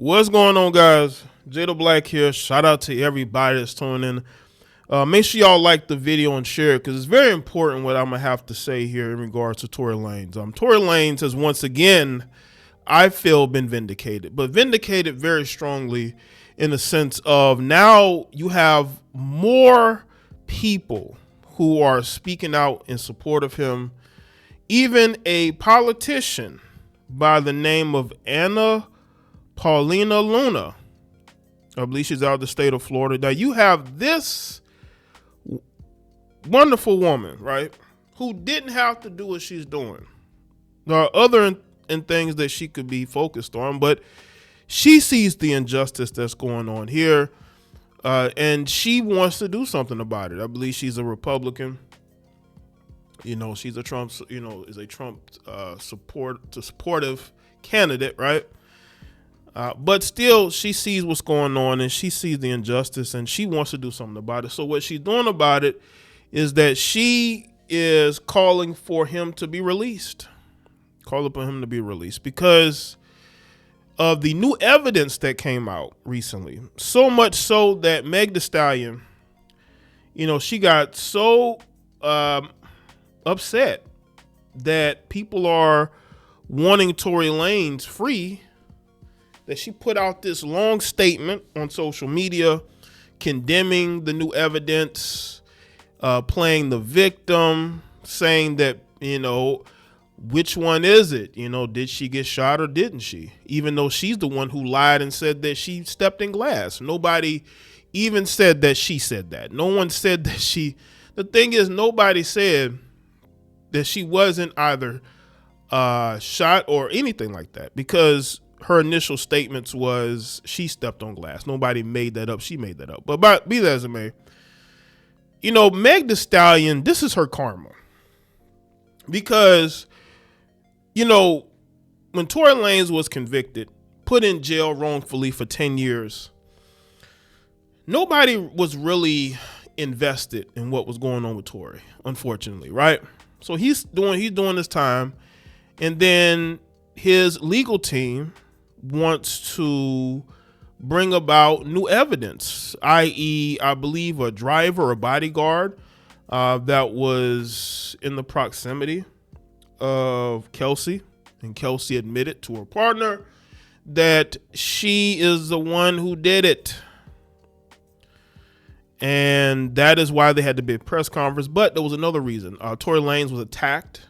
What's going on, guys? Jada Black here. Shout out to everybody that's tuning in. Make sure y'all like the video and share it because it's very important what I'm going to have to say here in regards to Tory Lanez. Tory Lanez has once again, I feel, been vindicated, but vindicated very strongly in the sense of now you have more people who are speaking out in support of him. Even a politician by the name of Paulina Luna, I believe she's out of the state of Florida. Now you have this wonderful woman, right, who didn't have to do what she's doing. There are other things that she could be focused on, but she sees the injustice that's going on here, and she wants to do something about it. I believe she's a Republican. You know, she's a Trump, is a Trump supportive candidate, right? But still, she sees what's going on and she sees the injustice and she wants to do something about it. So what she's doing about it is that she is calling for him to be released. Calling upon him to be released because of the new evidence that came out recently. So much so that Meg Thee Stallion, she got so upset that people are wanting Tory Lanez free that she put out this long statement on social media condemning the new evidence, playing the victim, saying that, which one is it? Did she get shot or didn't she? Even though she's the one who lied and said that she stepped in glass. Nobody even said that she said that. No one said that she, the thing is, nobody said that she wasn't either shot or anything like that, because her initial statements was she stepped on glass. Nobody made that up. She made that up. But be that as it may, Meg Thee Stallion, this is her karma. Because, when Tory Lanez was convicted, put in jail wrongfully for 10 years, nobody was really invested in what was going on with Tory, unfortunately, right? So he's doing his time, and then his legal team wants to bring about new evidence, i.e., I believe a driver or a bodyguard that was in the proximity of Kelsey, and Kelsey admitted to her partner that she is the one who did it. And that is why they had the big press conference. But there was another reason. Tory Lanez was attacked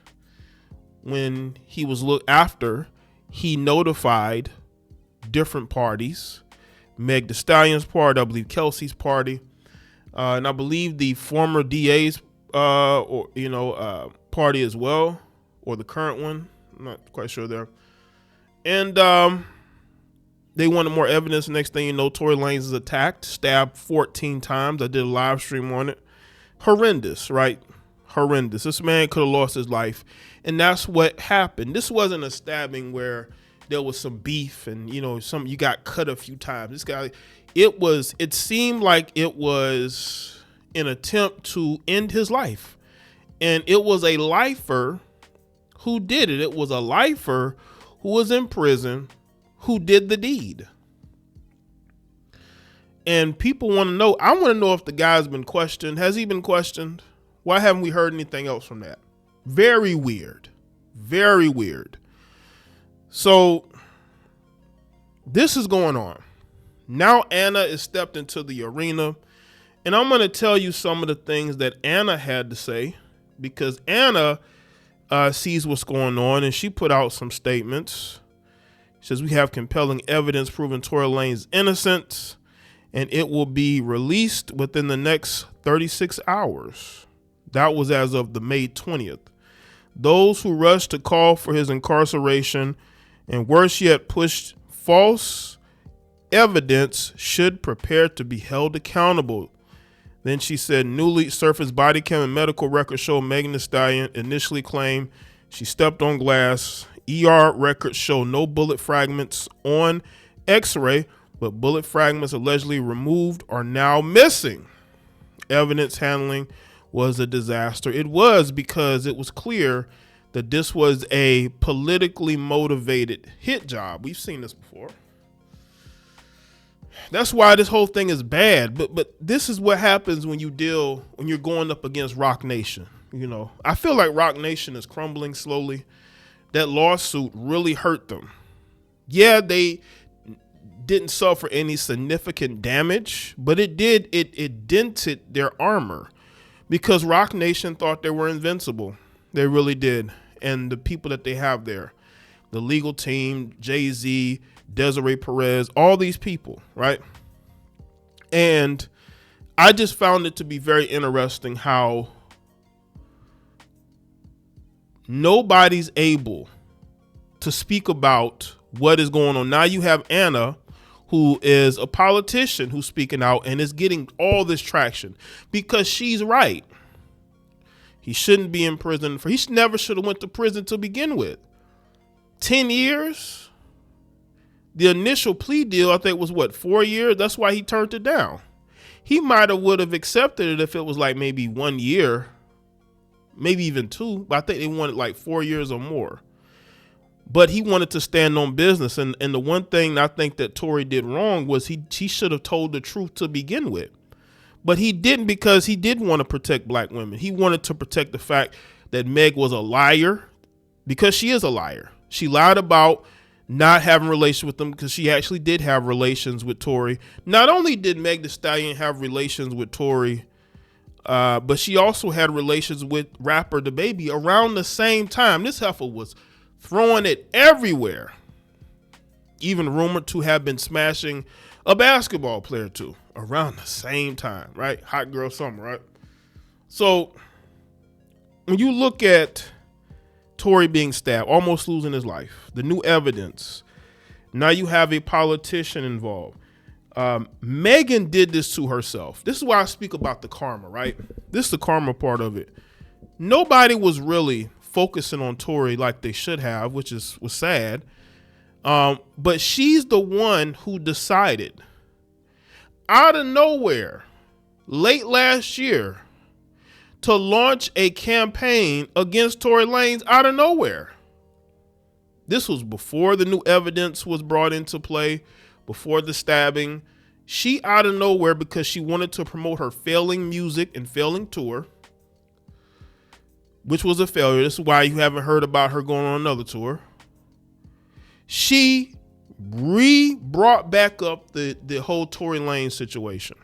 when he was after he notified different parties, Meg Thee Stallion's party, I believe Kelsey's party, and I believe the former DA's party as well, or the current one. I'm not quite sure there. And they wanted more evidence. Next thing you know, Tory Lanez is attacked, stabbed 14 times. I did a live stream on it. Horrendous, right? Horrendous. This man could have lost his life. And that's what happened. This wasn't a stabbing where there was some beef and, you got cut a few times. This guy, it seemed like it was an attempt to end his life. And it was a lifer who did it. It was a lifer who was in prison who did the deed. And people want to know, I want to know if the guy's been questioned. Has he been questioned? Why haven't we heard anything else from that? Very weird. Very weird. So this is going on. Now Anna is stepped into the arena, and I'm going to tell you some of the things that Anna had to say, because Anna sees what's going on, and she put out some statements. She says, we have compelling evidence proving Tory Lanez's innocence, and it will be released within the next 36 hours. That was as of the May 20th. Those who rushed to call for his incarceration and worse yet pushed false evidence should prepare to be held accountable. Then she said newly surfaced body cam and medical records show Megan Thee Stallion initially claimed she stepped on glass. ER records show no bullet fragments on x-ray, but bullet fragments allegedly removed are now missing. Evidence handling was a disaster. It was, because it was clear that this was a politically motivated hit job. We've seen this before. That's why this whole thing is bad. But this is what happens when you're going up against Roc Nation. You know, I feel like Roc Nation is crumbling slowly. That lawsuit really hurt them. Yeah, they didn't suffer any significant damage, but it dented their armor because Roc Nation thought they were invincible. They really did. And the people that they have there, the legal team, Jay-Z, Desiree Perez, all these people, right? And I just found it to be very interesting how nobody's able to speak about what is going on. Now you have Anna, who is a politician who's speaking out and is getting all this traction because she's right. He shouldn't be in prison. He never should have went to prison to begin with. 10 years? The initial plea deal, I think, was what, 4 years? That's why he turned it down. He might have accepted it if it was like maybe 1 year, maybe even 2, but I think they wanted like 4 years or more. But he wanted to stand on business. And the one thing I think that Tory did wrong was he should have told the truth to begin with. But he didn't, because he did want to protect black women. He wanted to protect the fact that Meg was a liar, because she is a liar. She lied about not having relations with them, because she actually did have relations with Tory. Not only did Meg Thee Stallion have relations with Tory, but she also had relations with rapper DaBaby around the same time. This heifer was throwing it everywhere. Even rumored to have been smashing a basketball player too around the same time, right? Hot girl summer, right? So when you look at Tory being stabbed, almost losing his life, the new evidence, now you have a politician involved. Megan did this to herself. This is why I speak about the karma, right? This is the karma part of it. Nobody was really focusing on Tory like they should have, which was sad. But she's the one who decided out of nowhere late last year to launch a campaign against Tory Lanez out of nowhere. This was before the new evidence was brought into play, before the stabbing. She out of nowhere, because she wanted to promote her failing music and failing tour, which was a failure. This is why you haven't heard about her going on another tour. She brought back up the whole Tory Lanez situation,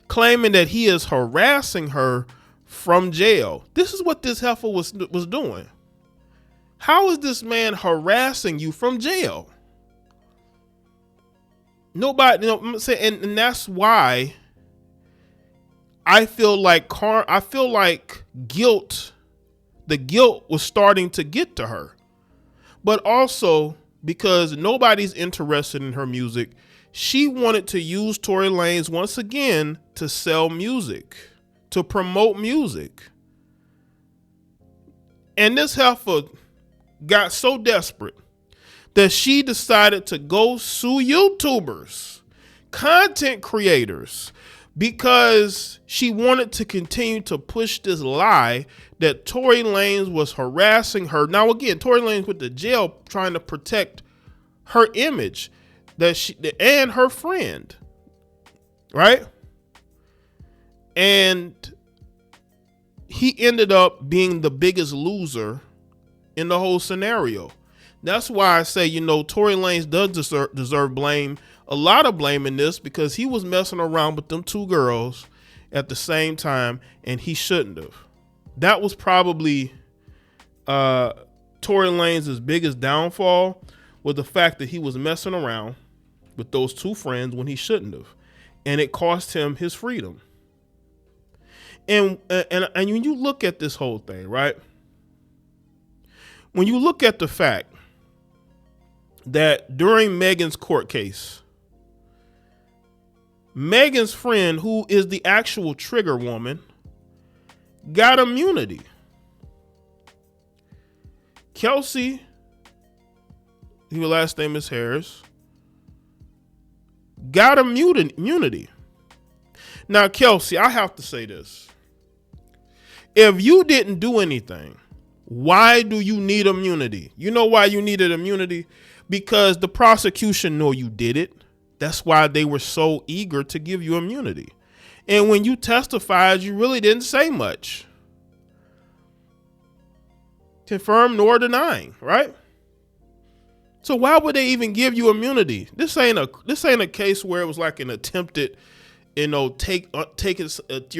claiming that he is harassing her from jail. This is what this heifer was doing. How is this man harassing you from jail? Nobody, you know, I'm saying, and that's why I feel like guilt. The guilt was starting to get to her, but also because nobody's interested in her music, she wanted to use Tory Lanez once again to sell music, to promote music. And this heifer got so desperate that she decided to go sue YouTubers, content creators, because she wanted to continue to push this lie that Tory Lanez was harassing her. Now, again, Tory Lanez went to jail trying to protect her image and her friend, right? And he ended up being the biggest loser in the whole scenario. That's why I say, you know, Tory Lanez does deserve blame, a lot of blame in this, because he was messing around with them two girls at the same time, and he shouldn't have. That was probably Tory Lanez's biggest downfall, was the fact that he was messing around with those two friends when he shouldn't have, and it cost him his freedom. And when you look at this whole thing, right? When you look at the fact that during Megan's court case, Megan's friend, who is the actual trigger woman, got immunity. Kelsey, her last name is Harris, got immunity. Now, Kelsey, I have to say this. If you didn't do anything, why do you need immunity? You know why you needed immunity? Because the prosecution know you did it. That's why they were so eager to give you immunity. And when you testified, you really didn't say much. Confirm nor denying, right? So why would they even give you immunity? This ain't a case where it was like an attempted, you're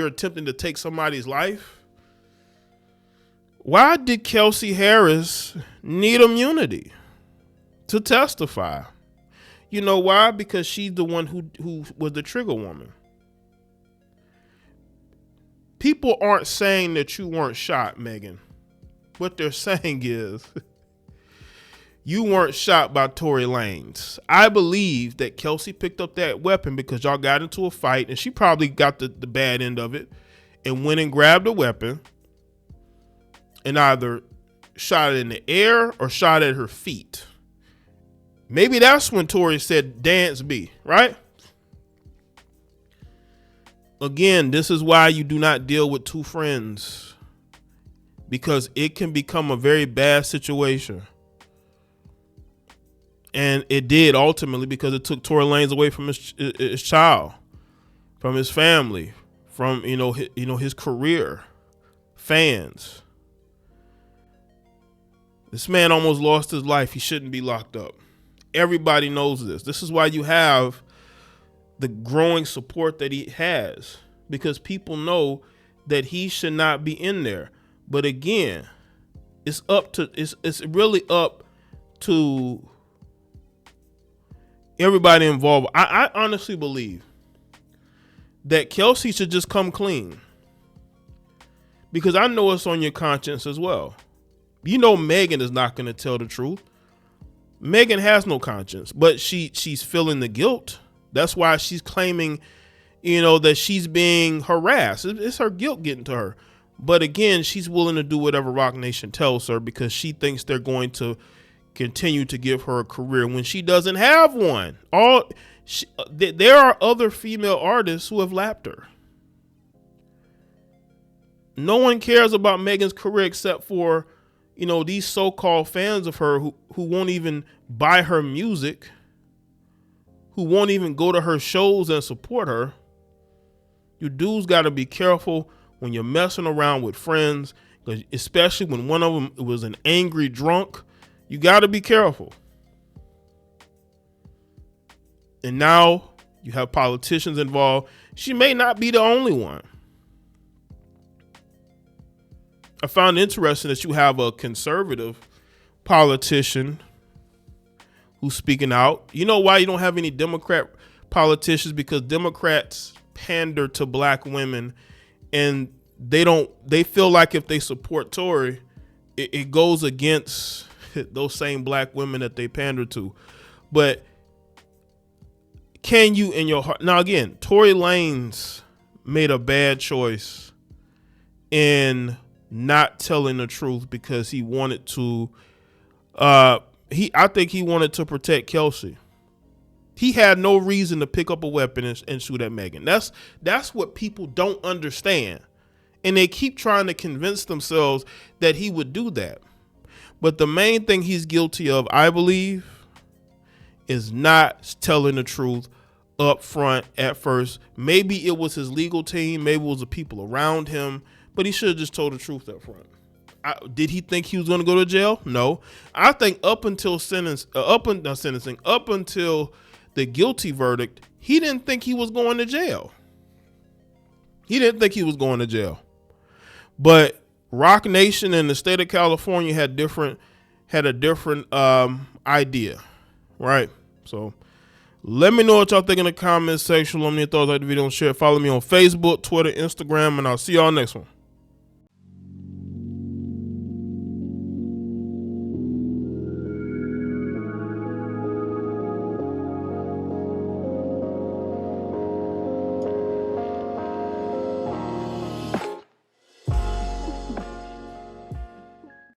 attempting to take somebody's life. Why did Kelsey Harris need immunity to testify? You know why? Because she's the one who was the trigger woman. People aren't saying that you weren't shot, Megan. What they're saying is you weren't shot by Tory Lanez. I believe that Kelsey picked up that weapon because y'all got into a fight, and she probably got the bad end of it and went and grabbed a weapon and either shot it in the air or shot at her feet. Maybe that's when Tory said, "Dance B," right? Again, this is why you do not deal with two friends, because it can become a very bad situation. And it did ultimately, because it took Tory Lanez away from his child, from his family, from his career, fans. This man almost lost his life. He shouldn't be locked up. Everybody knows this. This is why you have the growing support that he has, because people know that he should not be in there. But again, it's really up to everybody involved. I honestly believe that Kelsey should just come clean, because I know it's on your conscience as well. You know Megan is not going to tell the truth. Megan has no conscience, but she's feeling the guilt. That's why she's claiming, that she's being harassed. It's her guilt getting to her. But again, she's willing to do whatever Rock Nation tells her, because she thinks they're going to continue to give her a career when she doesn't have one. There are other female artists who have lapped her. No one cares about Megan's career except for, these so-called fans of her who won't even buy her music, who won't even go to her shows and support her. You dudes got to be careful when you're messing around with friends, especially when one of them was an angry drunk. You got to be careful. And now you have politicians involved. She may not be the only one. I found it interesting that you have a conservative politician who's speaking out. You know why you don't have any Democrat politicians? Because Democrats pander to black women, and they feel like if they support Tory, it goes against those same black women that they pander to. But can you in your heart, now again, Tory Lanez made a bad choice in not telling the truth, because he wanted to I think he wanted to protect Kelsey. He had no reason to pick up a weapon and shoot at Megan. That's what people don't understand. And they keep trying to convince themselves that he would do that. But the main thing he's guilty of, I believe, is not telling the truth up front at first. Maybe it was his legal team, maybe it was the people around him, but he should have just told the truth up front. Did he think he was going to go to jail? No. I think up until up until the guilty verdict, he didn't think he was going to jail. He didn't think he was going to jail. But Rock Nation and the state of California had a different idea, right? So let me know what y'all think in the comments section. Let me know your thoughts, like the video, and share. Follow me on Facebook, Twitter, Instagram, and I'll see y'all next one.